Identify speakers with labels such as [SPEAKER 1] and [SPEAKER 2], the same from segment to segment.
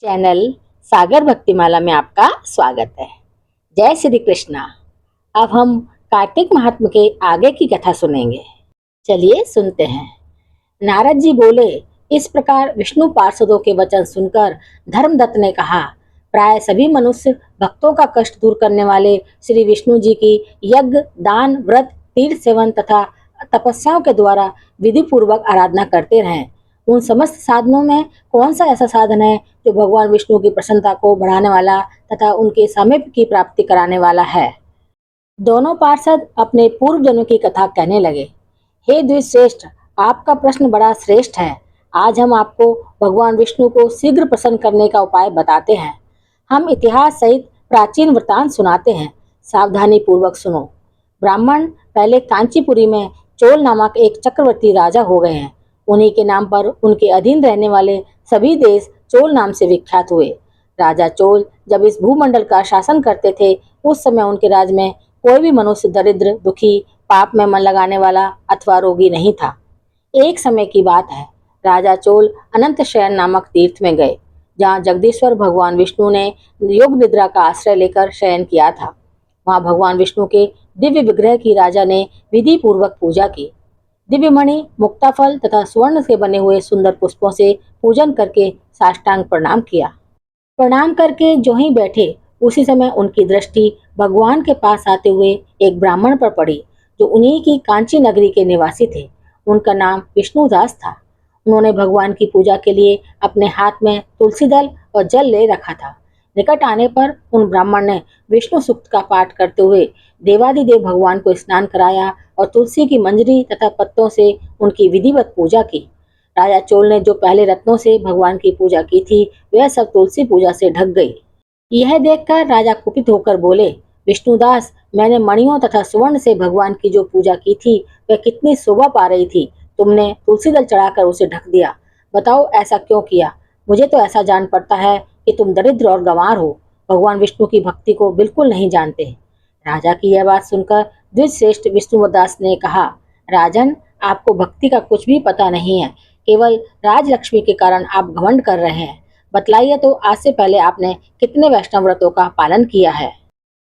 [SPEAKER 1] Channel सागर भक्तिमाला में आपका स्वागत है। जय श्री कृष्णा। अब हम कार्तिक महात्म के आगे की कथा सुनेंगे। चलिए सुनते हैं। नारद जी बोले, इस प्रकार विष्णु पार्षदों के वचन सुनकर धर्मदत्त ने कहा, प्राय सभी मनुष्य भक्तों का कष्ट दूर करने वाले श्री विष्णु जी की यज्ञ, दान, व्रत, तीर्थ सेवन तथा तपस्याओं के द्वारा विधि पूर्वक आराधना करते रहें। उन समस्त साधनों में कौन सा ऐसा साधन है जो भगवान विष्णु की प्रसन्नता को बढ़ाने वाला तथा उनके सामीप्य की प्राप्ति कराने वाला है। दोनों पार्षद अपने पूर्व जन्म की कथा कहने लगे। हे द्विश्रेष्ठ, आपका प्रश्न बड़ा श्रेष्ठ है। आज हम आपको भगवान विष्णु को शीघ्र प्रसन्न करने का उपाय बताते हैं। हम इतिहास सहित प्राचीन वृतांत सुनाते हैं, सावधानी पूर्वक सुनो। ब्राह्मण पहले कांचीपुरी में चोल नामक एक चक्रवर्ती राजा हो गए हैं। उन्हीं के नाम पर उनके अधीन रहने वाले सभी देश चोल नाम से विख्यात हुए। राजा चोल जब इस भूमंडल का शासन करते थे, उस समय उनके राज में कोई भी मनुष्य दरिद्र, दुखी, पाप में मन लगाने वाला अथवा रोगी नहीं था। एक समय की बात है, राजा चोल अनंत शयन नामक तीर्थ में गए, जहाँ जगदीश्वर भगवान विष्णु ने योग निद्रा का आश्रय लेकर शयन किया था। वहाँ भगवान विष्णु के दिव्य विग्रह की राजा ने विधि पूर्वक पूजा की। दिव्य मणि, मुक्ताफल तथा स्वर्ण से बने हुए सुंदर पुष्पों से पूजन करके साष्टांग प्रणाम किया। प्रणाम करके जो ही बैठे, उसी समय उनकी दृष्टि भगवान के पास आते हुए एक ब्राह्मण पर पड़ी, जो उन्हीं की कांची नगरी के निवासी थे। उनका नाम विष्णुदास था। उन्होंने भगवान की पूजा के लिए अपने हाथ में तुलसी दल और जल ले रखा था। निकट आने पर उन ब्राह्मण ने विष्णु सूक्त का पाठ करते हुए देवादिदेव भगवान को स्नान कराया और तुलसी की मंजरी तथा पत्तों से उनकी विधिवत पूजा की। राजा चोल ने जो पहले रत्नों से भगवान की पूजा की थी, वह सब तुलसी पूजा से ढक गई। यह देखकर राजा कुपित होकर बोले, विष्णुदास, मैंने मणियों तथा स्वर्ण से भगवान की जो पूजा की थी, वह कितनी शोभा पा रही थी। तुमने तुलसी दल चढ़ाकर उसे ढक दिया। बताओ ऐसा क्यों किया? मुझे तो ऐसा जान पड़ता है कि तुम दरिद्र और गंवार हो, भगवान विष्णु की भक्ति को बिल्कुल नहीं जानते। राजा की यह बात सुनकर द्विजश्रेष्ठ विष्णुदास ने कहा, राजन, आपको भक्ति का कुछ भी पता नहीं है। केवल राजलक्ष्मी के कारण आप घमंड कर रहे हैं। बतलाइए तो, आज से पहले आपने कितने वैष्णव व्रतों का पालन किया है?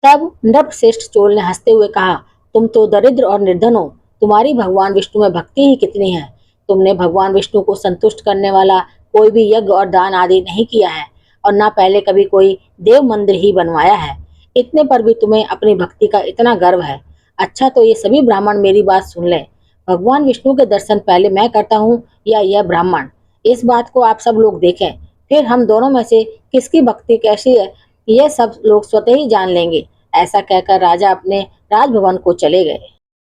[SPEAKER 1] तब नृपश्रेष्ठ चोल ने हंसते हुए कहा, तुम तो दरिद्र और निर्धन हो, तुम्हारी भगवान विष्णु में भक्ति ही कितनी है। तुमने भगवान विष्णु को संतुष्ट करने वाला कोई भी यज्ञ और दान आदि नहीं किया है, और न पहले कभी कोई देव मंदिर ही बनवाया है। इतने पर भी तुम्हें अपनी भक्ति का इतना गर्व है। अच्छा, तो ये सभी ब्राह्मण मेरी बात सुन लें। भगवान विष्णु के दर्शन पहले मैं करता हूँ या यह ब्राह्मण? इस बात को आप सब लोग देखें, फिर हम दोनों में से किसकी भक्ति कैसी है, यह सब लोग स्वतः ही जान लेंगे। ऐसा कहकर राजा अपने राजभवन को चले गए।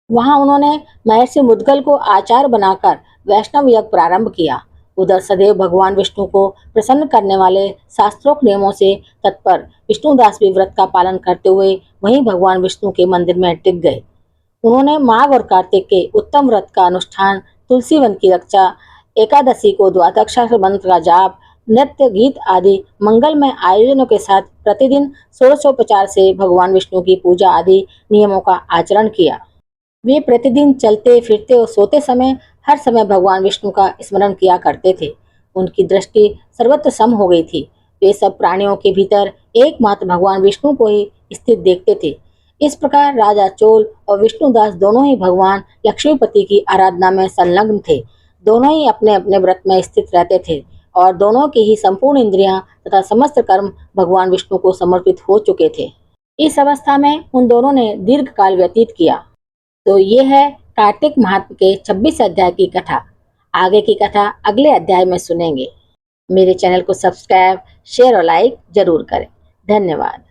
[SPEAKER 1] वहां उन्होंने महर्षि मुद्गल को आचार्य बनाकर वैष्णव यज्ञ प्रारंभ किया। उधर सदैव भगवान विष्णु को प्रसन्न करने वाले शास्त्रोक्त नियमों से तत्पर विष्णुदास भी व्रत का पालन करते हुए वहीं भगवान विष्णु के मंदिर में टिक गए। उन्होंने माघ और कार्तिक के उत्तम व्रत का अनुष्ठान, तुलसी वन की रक्षा, एकादशी को द्वादशाक्षर मंत्र का जाप, नृत्य, गीत आदि मंगलमय आयोजनों के साथ प्रतिदिन षोडशोपचार से भगवान विष्णु की पूजा आदि नियमों का आचरण किया। वे प्रतिदिन चलते फिरते और सोते समय हर समय भगवान विष्णु का स्मरण किया करते थे। उनकी दृष्टि सर्वत्र सम हो गई थी। वे सब प्राणियों के भीतर एकमात्र भगवान विष्णु को ही स्थित देखते थे। इस प्रकार राजा चोल और विष्णुदास दोनों ही भगवान लक्ष्मीपति की आराधना में संलग्न थे। दोनों ही अपने अपने व्रत में स्थित रहते थे और दोनों की ही संपूर्ण इंद्रियां तथा समस्त कर्म भगवान विष्णु को समर्पित हो चुके थे। इस अवस्था में उन दोनों ने दीर्घ काल व्यतीत किया। तो ये है कार्तिक महात्म के 26 अध्याय की कथा। आगे की कथा अगले अध्याय में सुनेंगे। मेरे चैनल को सब्सक्राइब, शेयर और लाइक जरूर करें। धन्यवाद।